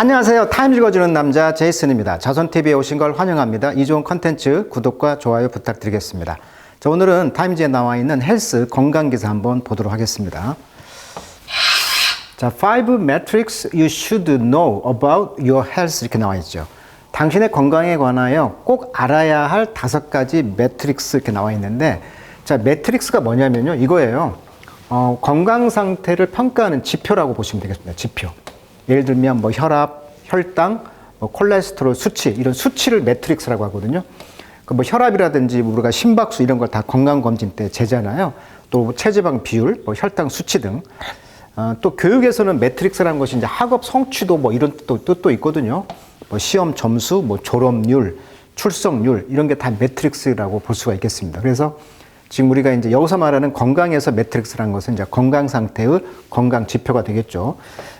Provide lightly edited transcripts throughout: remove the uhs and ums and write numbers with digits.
안녕하세요. 타임 읽어주는 남자 제이슨입니다. 자손TV에 오신 걸 환영합니다. 이 좋은 컨텐츠 구독과 좋아요 부탁드리겠습니다. 자, 오늘은 타임지에 나와 있는 헬스 건강기사 한번 보도록 하겠습니다. 자, 5 metrics you should know about your health 이렇게 나와 있죠. 당신의 건강에 관하여 꼭 알아야 할 5가지 매트릭스 이렇게 나와 있는데, 자, 매트릭스가 뭐냐면요, 이거예요. 건강 상태를 평가하는 지표라고 보시면 되겠습니다. 지표. 예를 들면 뭐 혈압, 혈당, 뭐 콜레스테롤 수치, 이런 수치를 매트릭스라고 하거든요. 그 뭐 혈압이라든지 우리가 심박수 이런 걸 다 건강검진 때 재잖아요. 또 체지방 비율, 뭐 혈당 수치 등. 또 교육에서는 매트릭스라는 것이 이제 학업 성취도 뭐 이런 뜻도 있거든요. 뭐 시험 점수, 뭐 졸업률, 출석률 이런 게 다 매트릭스라고 볼 수가 있겠습니다. 그래서 지금 우리가 이제 여기서 말하는 건강에서 매트릭스라는 것은 이제 건강 상태의 건강 지표가 되겠죠.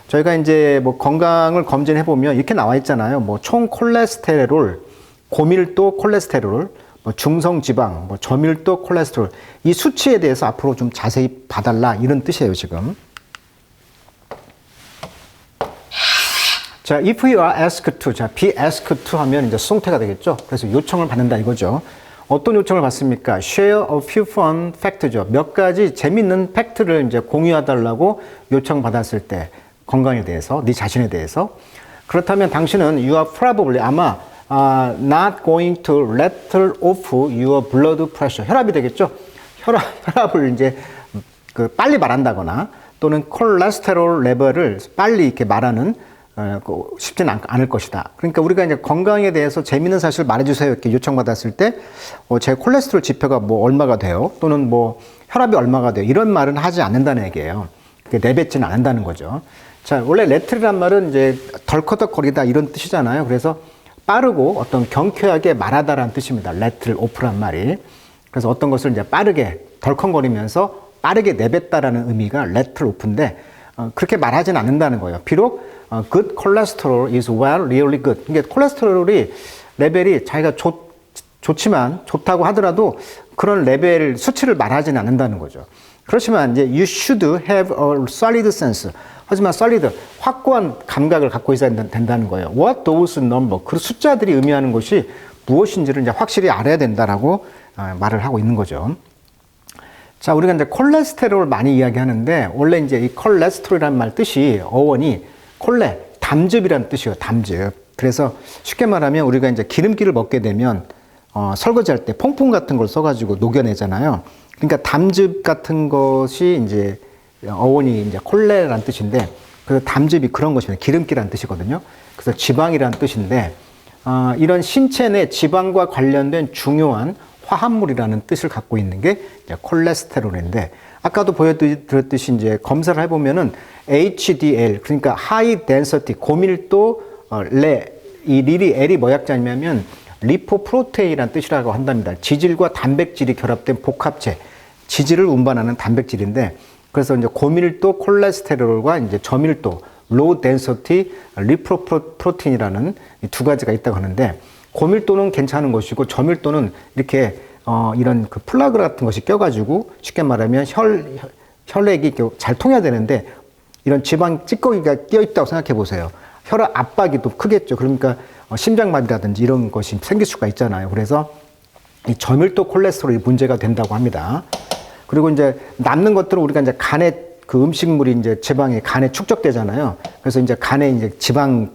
저희가 이제 뭐 건강을 검진해 보면 이렇게 나와 있잖아요. 뭐 총 콜레스테롤, 고밀도 콜레스테롤, 뭐 중성 지방, 뭐 저밀도 콜레스테롤, 이 수치에 대해서 앞으로 좀 자세히 봐달라 이런 뜻이에요, 지금. 자, if you are asked to, 자, be asked to 하면 이제 수동태가 되겠죠. 그래서 요청을 받는다 이거죠. 어떤 요청을 받습니까? Share a few fun fact죠. 몇 가지 재밌는 팩트를 이제 공유해달라고 요청받았을 때 건강에 대해서, 네 자신에 대해서. 그렇다면 당신은 you are probably 아마 not going to let off your blood pressure. 혈압이 되겠죠. 혈압을 이제 빨리 말한다거나 또는 콜레스테롤 레벨을 빨리 이렇게 말하는 쉽지는 않을 것이다. 그러니까 우리가 이제 건강에 대해서 재미있는 사실 말해주세요 이렇게 요청받았을 때, 제 콜레스테롤 지표가 뭐 얼마가 돼요? 또는 뭐 혈압이 얼마가 돼요? 이런 말은 하지 않는다는 얘기예요. 내뱉지는 않는다는 거죠. 자, 원래 레트리란 말은 이제 덜커덕거리다 이런 뜻이잖아요. 그래서 빠르고 어떤 경쾌하게 말하다라는 뜻입니다. 레트를 오프란 말이. 그래서 어떤 것을 이제 빠르게 덜컹거리면서 빠르게 내뱉다라는 의미가 레트를 오프인데, 그렇게 말하지는 않는다는 거예요. 비록 good cholesterol is well, really good. 그러니까 콜레스테롤이 레벨이 자기가 좋지만 좋다고 하더라도 그런 레벨 수치를 말하지는 않는다는 거죠. 그렇지만 이제 you should have a solid sense. 하지만 solid, 확고한 감각을 갖고 있어야 된다는 거예요. What those number, 그 숫자들이 의미하는 것이 무엇인지를 이제 확실히 알아야 된다라고 말을 하고 있는 거죠. 자, 우리가 이제 콜레스테롤을 많이 이야기하는데, 원래 이제 이 콜레스테롤이라는 말 뜻이 어원이 담즙이라는 뜻이에요. 담즙. 그래서 쉽게 말하면 우리가 이제 기름기를 먹게 되면 설거지할 때 퐁퐁 같은 걸 써가지고 녹여내잖아요. 그러니까 담즙 같은 것이 이제 어원이 이제 콜레라는 뜻인데, 그 담즙이 그런 것입니다. 기름기라는 뜻이거든요. 그래서 지방이라는 뜻인데, 이런 신체 내 지방과 관련된 중요한 화합물이라는 뜻을 갖고 있는 게 이제 콜레스테롤인데, 아까도 보여드렸듯이 이제 검사를 해보면은 HDL, 그러니까 하이 덴서티, 고밀도 이 릴이 L이 뭐 약자냐면 리포프로테인이라는 뜻이라고 한답니다. 지질과 단백질이 결합된 복합체, 지질을 운반하는 단백질인데, 그래서 이제 고밀도 콜레스테롤과 이제 저밀도 로우 덴서티 리포프로테인이라는 이 두 가지가 있다고 하는데, 고밀도는 괜찮은 것이고 저밀도는 이렇게 이런 그 플라그 같은 것이 껴가지고 쉽게 말하면 혈액이 이렇게 잘 통해야 되는데, 이런 지방 찌꺼기가 끼어 있다고 생각해 보세요. 혈압 압박이 또 크겠죠. 그러니까 심장마비라든지 이런 것이 생길 수가 있잖아요. 그래서 이 저밀도 콜레스테롤이 문제가 된다고 합니다. 그리고 이제 남는 것들은 우리가 이제 간에 그 음식물이 이제 지방이 간에 축적되잖아요. 그래서 이제 간에 이제 지방이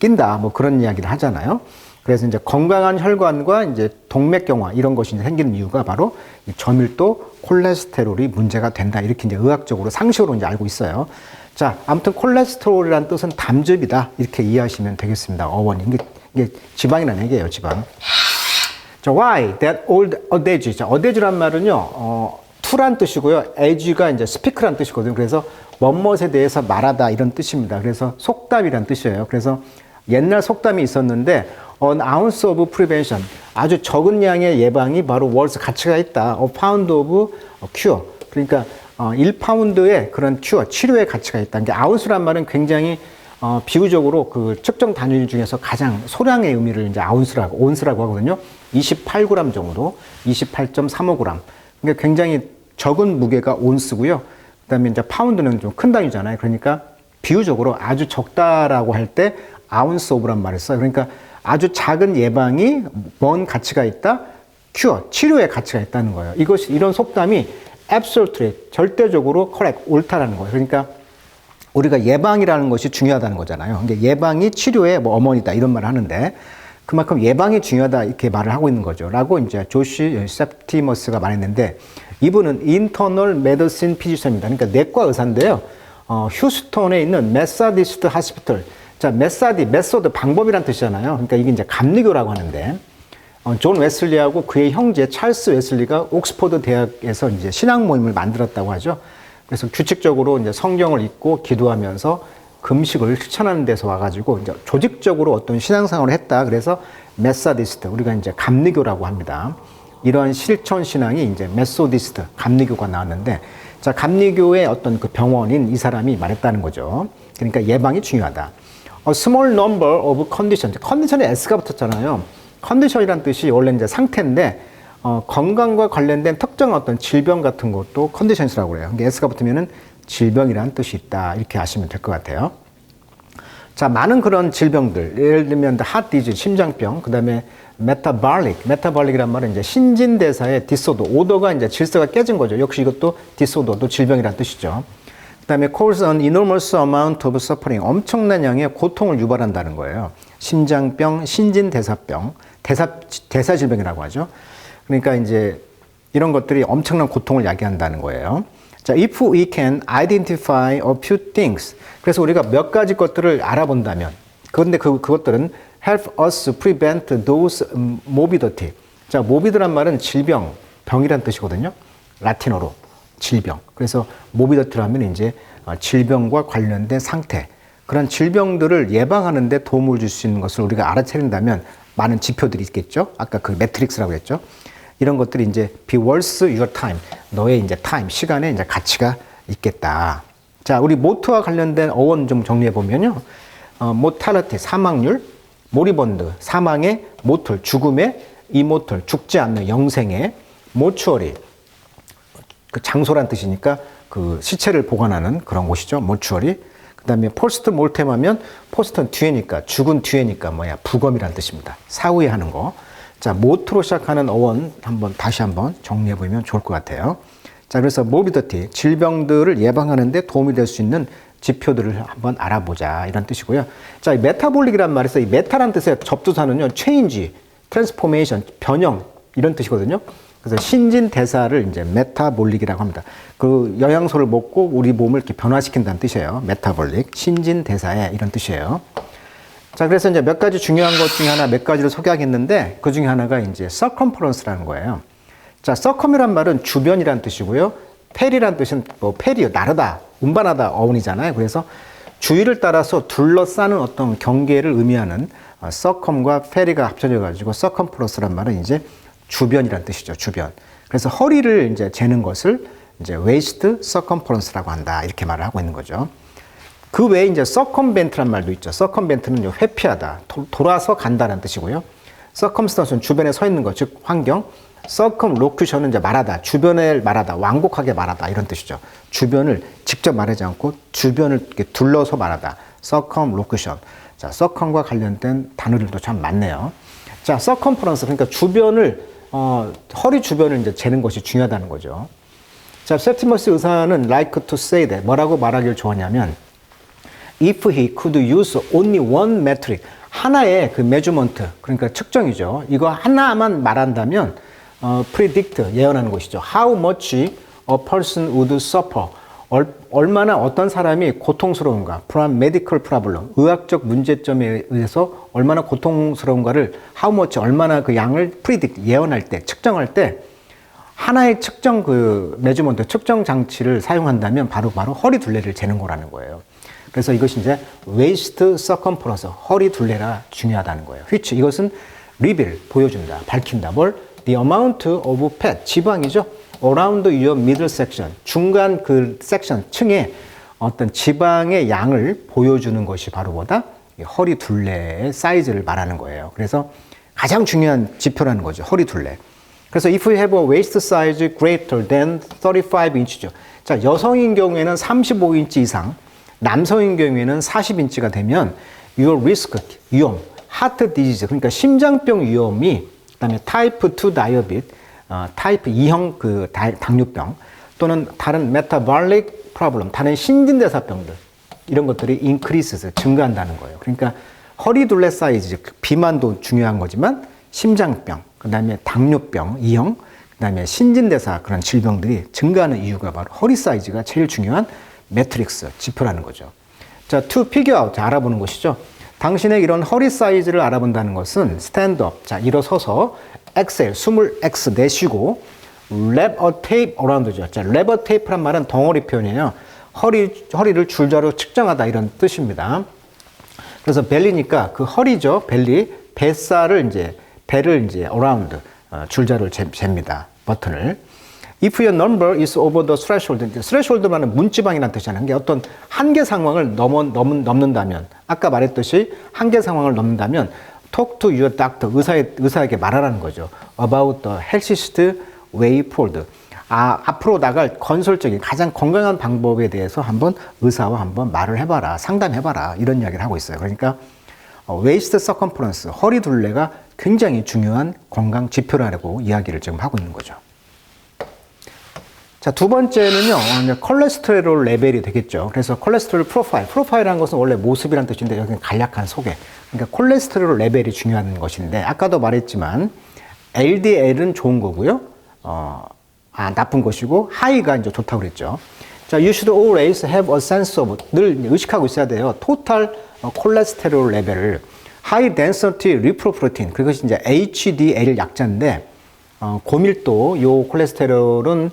낀다 뭐 그런 이야기를 하잖아요. 그래서 이제 건강한 혈관과 이제 동맥경화 이런 것이 이제 생기는 이유가 바로 이 저밀도 콜레스테롤이 문제가 된다. 이렇게 이제 의학적으로 상식으로 이제 알고 있어요. 자, 아무튼 콜레스테롤이라는 뜻은 담즙이다. 이렇게 이해하시면 되겠습니다. 어원이. 이게 지방이라는 얘기예요, 지방. 자, why that old adage. 자, adage란 말은요, to란 뜻이고요. age가 이제 speak란 뜻이거든요. 그래서 뭐뭇에 대해서 말하다 이런 뜻입니다. 그래서 속담이란 뜻이에요. 그래서 옛날 속담이 있었는데, an ounce of prevention, 아주 적은 양의 예방이 바로 worth, 가치가 있다. a pound of cure, 그러니까 1파운드의 그런 큐어, 치료의 가치가 있다. 그러니까 아운스란 말은 굉장히 비유적으로 그 측정 단위 중에서 가장 소량의 의미를 이제 온스라고 하거든요. 28g 정도, 28.35g. 그러니까 굉장히 적은 무게가 온스고요. 그다음에 이제 파운드는 좀 큰 단위잖아요. 그러니까 비유적으로 아주 적다라고 할 때 ounce of란 말을 써요. 그러니까 아주 작은 예방이 뭔 가치가 있다? cure, 치료의 가치가 있다는 거예요. 이런 속담이 absolutely, 절대적으로 correct, 옳다라는 거예요. 그러니까 우리가 예방이라는 것이 중요하다는 거잖아요. 근데 예방이 치료의 뭐 어머니다 이런 말을 하는데 그만큼 예방이 중요하다 이렇게 말을 하고 있는 거죠. 라고 이제 조시 셉티머스가 말했는데 이분은 인터널 메디신 피지션입니다. 그러니까 내과 의사인데요. 휴스턴에 있는 메사디스트 하스피털. 자, 메소드 방법이란 뜻이잖아요. 그러니까 이게 이제 감리교라고 하는데 존 웨슬리하고 그의 형제 찰스 웨슬리가 옥스퍼드 대학에서 이제 신앙 모임을 만들었다고 하죠. 그래서 규칙적으로 이제 성경을 읽고 기도하면서 금식을 실천하는 데서 와가지고 이제 조직적으로 어떤 신앙생활을 했다. 그래서 메사디스트, 우리가 이제 감리교라고 합니다. 이러한 실천 신앙이 이제 메소디스트, 감리교가 나왔는데, 자, 감리교의 어떤 그 병원인 이 사람이 말했다는 거죠. 그러니까 예방이 중요하다. A small number of conditions. 컨디션에 S가 붙었잖아요. 컨디션이란 뜻이 원래 이제 상태인데, 건강과 관련된 특정한 어떤 질병 같은 것도 컨디션이라고 그래요. 그러니까 S가 붙으면은 질병이라는 뜻이 있다. 이렇게 아시면 될 것 같아요. 자, 많은 그런 질병들, 예를 들면 heart disease, 심장병, 그 다음에 메타볼릭이란 말은 이제 신진대사의 디소더, 오더가 이제 질서가 깨진 거죠. 역시 이것도 디소더도 질병이라는 뜻이죠. 그 다음에 cause an enormous amount of suffering, 엄청난 양의 고통을 유발한다는 거예요. 심장병, 신진대사병, 대사질병이라고 하죠. 그러니까 이제 이런 것들이 엄청난 고통을 야기한다는 거예요. 자, if we can identify a few things. 그래서 우리가 몇 가지 것들을 알아본다면, 그런데 그것들은 help us prevent those morbidity. 자, morbid란 말은 질병, 병이란 뜻이거든요. 라틴어로 질병. 그래서 morbidity라면 이제 질병과 관련된 상태. 그런 질병들을 예방하는 데 도움을 줄 수 있는 것을 우리가 알아차린다면 많은 지표들이 있겠죠. 아까 그 매트릭스라고 했죠. 이런 것들이 이제 be worth your time. 너의 이제 타임, 시간에 이제 가치가 있겠다. 자, 우리 모트와 관련된 어원 좀 정리해 보면요. mortality, 사망률, moribund, 사망의, mortal, 죽음의, immortal, 죽지 않는 영생의, mortuary, 그 장소란 뜻이니까 그 시체를 보관하는 그런 곳이죠. mortuary. 그 다음에 post mortem 하면 post는 뒤에니까, 죽은 뒤에니까 부검이란 뜻입니다. 사후에 하는 거. 자, 모트로 시작하는 어원 다시 한번 정리해 보면 좋을 것 같아요. 자, 그래서 morbidity, 질병들을 예방하는 데 도움이 될 수 있는 지표들을 한번 알아보자 이런 뜻이고요. 자, 이 메타볼릭이란 말에서 이 메타란 뜻의 접두사는요, change, transformation, 변형 이런 뜻이거든요. 그래서 신진대사를 이제 메타볼릭이라고 합니다. 그 영양소를 먹고 우리 몸을 이렇게 변화시킨다는 뜻이에요. 메타볼릭, 신진대사에 이런 뜻이에요. 자, 그래서 이제 몇 가지 중요한 것 중에 하나 몇 가지를 소개하겠는데 그 중에 하나가 이제 circumference라는 거예요. 자, circum이란 말은 주변이란 뜻이고요. 페리란 뜻은 페리요, 나르다, 운반하다 어원이잖아요. 그래서 주위를 따라서 둘러싸는 어떤 경계를 의미하는 circum과 페리가 합쳐져 가지고 circumference란 말은 이제 주변이란 뜻이죠. 주변. 그래서 허리를 이제 재는 것을 이제 waist circumference라고 한다. 이렇게 말을 하고 있는 거죠. 그 외에 이제 circumvent란 말도 있죠. circumvent는 회피하다, 돌아서 간다는 뜻이고요. circumstance는 주변에 서 있는 것, 즉 환경. circumlocution은 이제 말하다, 주변을 말하다, 완곡하게 말하다 이런 뜻이죠. 주변을 직접 말하지 않고 주변을 이렇게 둘러서 말하다. circumlocution. 자, circum과 관련된 단어들도 참 많네요. 자, circumference 그러니까 주변을 허리 주변을 이제 재는 것이 중요하다는 거죠. 자, 셉티머스 의사는 like to say that 뭐라고 말하기를 좋아하냐면 if he could use only one metric 하나의 그 measurement 그러니까 측정이죠. 이거 하나만 말한다면 predict 예언하는 것이죠. How much a person would suffer 얼마나 어떤 사람이 고통스러운가 from medical problem 의학적 문제점에 의해서 얼마나 고통스러운가를 how much 얼마나 그 양을 predict 예언할 때 측정할 때 하나의 측정 그 measurement 측정 장치를 사용한다면 바로 허리 둘레를 재는 거라는 거예요. 그래서 이것이 이제 waist circumference 허리 둘레가 중요하다는 거예요. which 이것은 reveal 보여준다, 밝힌다. 뭘? the amount of fat 지방이죠. around your middle section 중간 그 섹션 층에 어떤 지방의 양을 보여주는 것이 바로 뭐다? 허리 둘레의 사이즈를 말하는 거예요. 그래서 가장 중요한 지표라는 거죠. 허리 둘레. 그래서 if you have a waist size greater than 35 inch죠. 자, 여성인 경우에는 35인치 이상 남성인 경우에는 40인치가 되면 your risk, 위험, heart disease, 그러니까 심장병 위험이, 그다음에 type 2 diabetes, 타입 2형 그 당뇨병 또는 다른 metabolic problem, 다른 신진대사병들 이런 것들이 increases, 증가한다는 거예요. 그러니까 허리 둘레 사이즈, 비만도 중요한 거지만 심장병, 그다음에 당뇨병 2형, 그다음에 신진대사 그런 질병들이 증가하는 이유가 바로 허리 사이즈가 제일 중요한 매트릭스 지표라는 거죠. 자, to figure out, 자, 알아보는 것이죠. 당신의 이런 허리 사이즈를 알아본다는 것은 stand up, 자, 일어서서 exhale, 숨을 X 내쉬고 wrap a tape around죠. 자, wrap a tape란 말은 덩어리 표현이에요. 허리를 줄자로 측정하다 이런 뜻입니다. 그래서 벨리니까 그 허리죠, 벨리, 배를 이제 around, 줄자를 잽니다. 버튼을. If your number is over the threshold, threshold만은 문지방이라는 뜻이잖아요. 이게 어떤 한계 상황을 넘는다면, 아까 말했듯이 한계 상황을 넘는다면 talk to your doctor, 의사에게 말하라는 거죠. About the healthiest way forward. 앞으로 나갈 건설적인 가장 건강한 방법에 대해서 한번 의사와 한번 말을 해봐라, 상담해봐라 이런 이야기를 하고 있어요. 그러니까 waist circumference, 허리 둘레가 굉장히 중요한 건강 지표라고 이야기를 지금 하고 있는 거죠. 자, 두 번째는요, 콜레스테롤 레벨이 되겠죠. 그래서 콜레스테롤 프로파일이라는 것은 원래 모습이라는 뜻인데 여기는 간략한 소개. 그러니까 콜레스테롤 레벨이 중요한 것인데 아까도 말했지만 LDL은 좋은 거고요. 나쁜 것이고 하이가 이제 좋다고 그랬죠. 자, you should always have a sense of, 늘 의식하고 있어야 돼요. 토탈 콜레스테롤 레벨을 high density lipoprotein, 그것이 이제 HDL 약자인데 고밀도 요 콜레스테롤은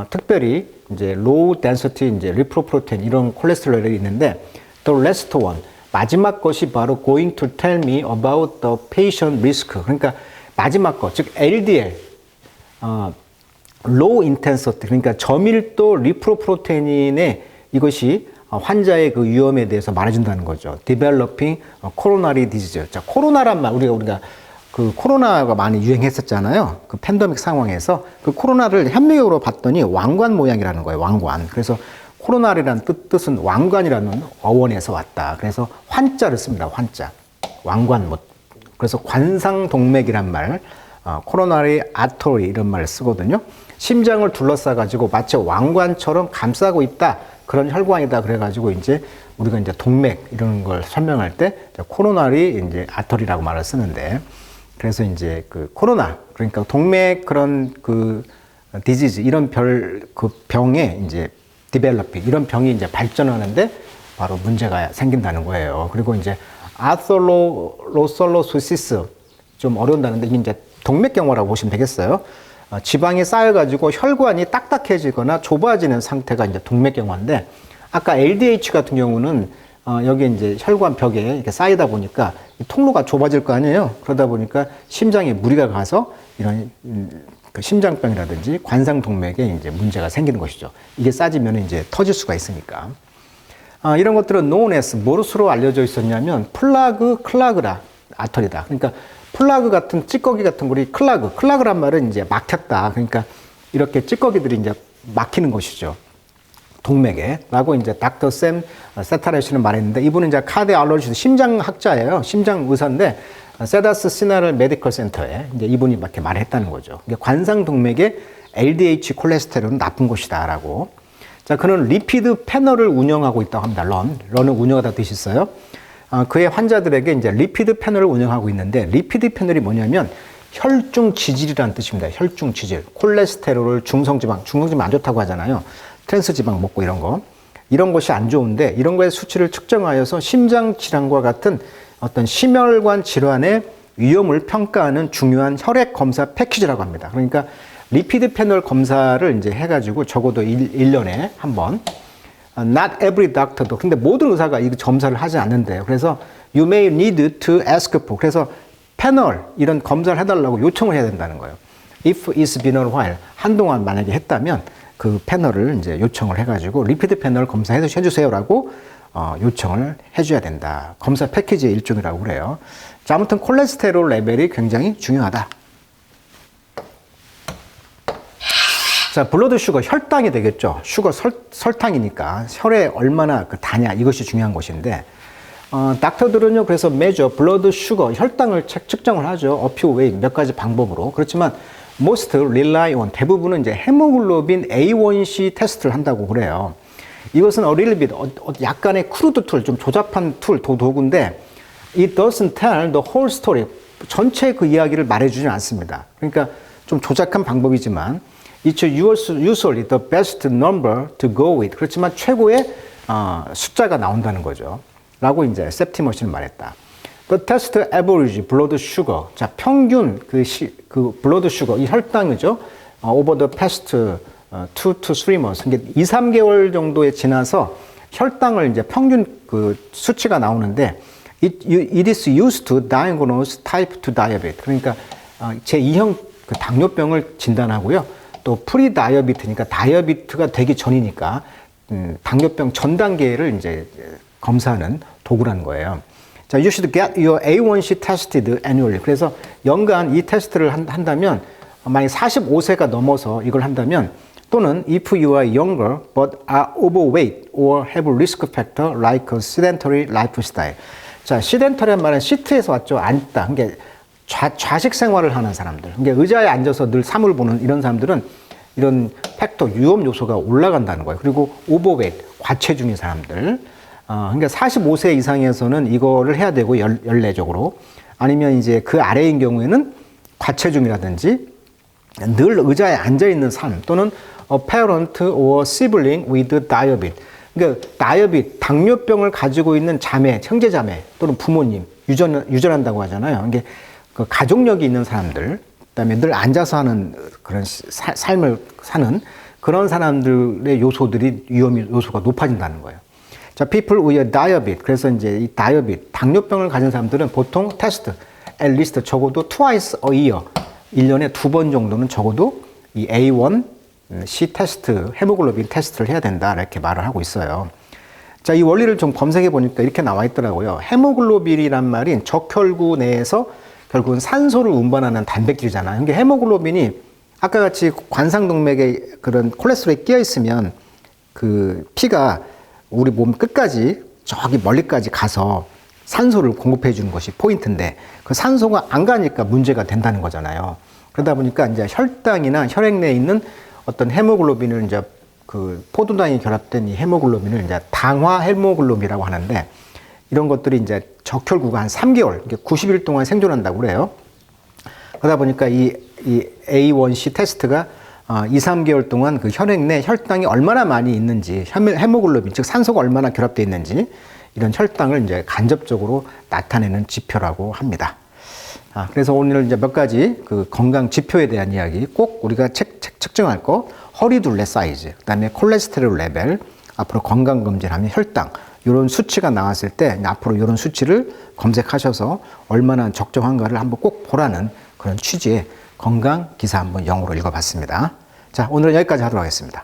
특별히 이제 low density 이제 lipoprotein 이런 콜레스테롤이 있는데 the last one, 마지막 것이 바로 going to tell me about the patient risk. 그러니까 마지막 것, 즉 LDL, low intensity, 그러니까 저밀도 리포프로테인의 이것이 환자의 그 위험에 대해서 말해준다는 거죠. Developing coronary disease. 자, 코로나란 말, 우리가 그 코로나가 많이 유행했었잖아요. 그 팬데믹 상황에서 그 코로나를 현미경으로 봤더니 왕관 모양이라는 거예요. 왕관. 그래서 코로나라는 뜻은 왕관이라는 어원에서 왔다. 그래서 환자를 씁니다. 환자. 왕관. 그래서 관상동맥이란 말, 코로나리 아터리 이런 말을 쓰거든요. 심장을 둘러싸가지고 마치 왕관처럼 감싸고 있다. 그런 혈관이다. 그래가지고 이제 우리가 이제 동맥 이런 걸 설명할 때 코로나리 이제 아터리라고 말을 쓰는데, 그래서 이제 그 코로나, 그러니까 동맥 그런 그 디지즈 이런 그 병에 이제 디벨로핑 이런 병이 이제 발전하는데 바로 문제가 생긴다는 거예요. 그리고 이제 아테로스클로로시스 좀 어려운다는데 이제 동맥경화라고 보시면 되겠어요. 지방이 쌓여가지고 혈관이 딱딱해지거나 좁아지는 상태가 이제 동맥경화인데, 아까 LDH 같은 경우는 여기 이제 혈관 벽에 이렇게 쌓이다 보니까 통로가 좁아질 거 아니에요. 그러다 보니까 심장에 무리가 가서 이런 그 심장병이라든지 관상동맥에 이제 문제가 생기는 것이죠. 이게 싸지면 이제 터질 수가 있으니까. 이런 것들은 known as 무엇으로 알려져 있었냐면 클라그라 아터리다. 그러니까 플라그 같은 찌꺼기 같은 거리 클라그란 말은 이제 막혔다. 그러니까 이렇게 찌꺼기들이 이제 막히는 것이죠. 동맥에. 라고 이제 닥터 샘 세타레시는 말했는데, 이분은 이제 카디올로지스트, 심장학자예요. 심장 의사인데, 세다스 시나럴 메디컬 센터에 이제 이분이 이렇게 말했다는 거죠. 관상동맥에 LDH 콜레스테롤은 나쁜 것이다. 라고. 자, 그는 리피드 패널을 운영하고 있다고 합니다. 런은 운영하다 뜻이 있어요. 그의 환자들에게 이제 리피드 패널을 운영하고 있는데, 리피드 패널이 뭐냐면 혈중 지질이라는 뜻입니다. 혈중 지질. 콜레스테롤을 중성지방 안 좋다고 하잖아요. 트랜스 지방 먹고 이런 것이 안 좋은데, 이런 거의 수치를 측정하여서 심장 질환과 같은 어떤 심혈관 질환의 위험을 평가하는 중요한 혈액 검사 패키지라고 합니다. 그러니까 리피드 패널 검사를 이제 해가지고 적어도 1년에 한 번. Not every doctor도. 근데 모든 의사가 이 검사를 하지 않는데요. 그래서 you may need to ask for. 그래서 패널 이런 검사를 해달라고 요청을 해야 된다는 거예요. If it's been a while. 한동안 만약에 했다면 그 패널을 이제 요청을 해가지고 리피드 패널 검사해 주세요라고 요청을 해줘야 된다. 검사 패키지의 일종이라고 그래요. 자, 아무튼 콜레스테롤 레벨이 굉장히 중요하다. 자, 블러드 슈거, 혈당이 되겠죠. 슈거, 설탕이니까 혈에 얼마나 그 다냐, 이것이 중요한 것인데, 닥터들은요, 그래서 measure 블러드 슈거, 혈당을 측정을 하죠. a few way, 몇 가지 방법으로. 그렇지만 most rely on, 대부분은 이제 헤모글로빈 A1C 테스트를 한다고 그래요. 이것은 a little bit, 약간의 크루드 툴, 좀 조잡한 툴, 도구인데, it doesn't tell the whole story, 전체 그 이야기를 말해주지 않습니다. 그러니까 좀 조작한 방법이지만, it's usually the best number to go with. 그렇지만 최고의 숫자가 나온다는 거죠. 라고 이제 세프티머신은 말했다. The test average blood sugar. 자, 평균 그 blood sugar, 이 혈당이죠. over the past 2 to 3 months. 그러니까 2, 3개월 정도에 지나서 혈당을 이제 평균 그 수치가 나오는데 it is used to diagnose type 2 diabetes. 그러니까 제2형 그 당뇨병을 진단하고요. 또 프리다이어비트니까 다이어비트가 되기 전이니까 당뇨병 전 단계를 이제 검사하는 도구라는 거예요. 자, you should get your A1C tested annually. 그래서 연간 이 테스트를 한다면 만약 45세가 넘어서 이걸 한다면 또는 if you are younger but are overweight or have risk factor like a sedentary lifestyle. 자, sedentary란 말은 시트에서 왔죠. 앉다. 그러니까 좌식 생활을 하는 사람들. 그러니까 의자에 앉아서 늘 사물 보는 이런 사람들은 이런 팩터, 위험 요소가 올라간다는 거예요. 그리고 오버웨이트, 과체중인 사람들. 그러니까 45세 이상에서는 이거를 해야 되고 연례적으로. 아니면 이제 그 아래인 경우에는 과체중이라든지 늘 의자에 앉아 있는 삶 또는 a parent or sibling with diabetes. 그러니까 다이어비트, 당뇨병을 가지고 있는 자매, 형제 자매 또는 부모님 유전한다고 하잖아요. 그러니까 그 가족력이 있는 사람들, 그다음에 늘 앉아서 하는 그런 삶을 사는 그런 사람들의 요소들이 위험 요소가 높아진다는 거예요. 자, people with diabetes. 그래서 이제 이 다이어비트, 당뇨병을 가진 사람들은 보통 테스트, at least 적어도 twice a year, 1년에 2번 정도는 적어도 이 A1C 테스트, 헤모글로빈 테스트를 해야 된다 이렇게 말을 하고 있어요. 자, 이 원리를 좀 검색해 보니까 이렇게 나와 있더라고요. 헤모글로빈이란 말이 적혈구 내에서 결국은 산소를 운반하는 단백질이잖아요. 그러니까 헤모글로빈이 아까 같이 관상동맥에 그런 콜레스테롤이 끼어 있으면 그 피가 우리 몸 끝까지 저기 멀리까지 가서 산소를 공급해 주는 것이 포인트인데 그 산소가 안 가니까 문제가 된다는 거잖아요. 그러다 보니까 이제 혈당이나 혈액 내에 있는 어떤 헤모글로빈을 이제 그 포도당이 결합된 이 헤모글로빈을 이제 당화 헤모글로빈이라고 하는데 이런 것들이 이제 적혈구가 한 3개월, 90일 동안 생존한다고 그래요. 그러다 보니까 이 A1C 테스트가 2, 3개월 동안 그 혈액 내 혈당이 얼마나 많이 있는지, 헤모글로빈, 즉 산소가 얼마나 결합되어 있는지 이런 혈당을 이제 간접적으로 나타내는 지표라고 합니다. 그래서 오늘 이제 몇 가지 그 건강 지표에 대한 이야기 꼭 우리가 측정할 거, 허리둘레 사이즈, 그다음에 콜레스테롤 레벨, 앞으로 건강검진하면 혈당, 이런 수치가 나왔을 때 앞으로 이런 수치를 검색하셔서 얼마나 적정한가를 한번 꼭 보라는 그런 취지의 건강 기사 한번 영어로 읽어봤습니다. 자, 오늘은 여기까지 하도록 하겠습니다.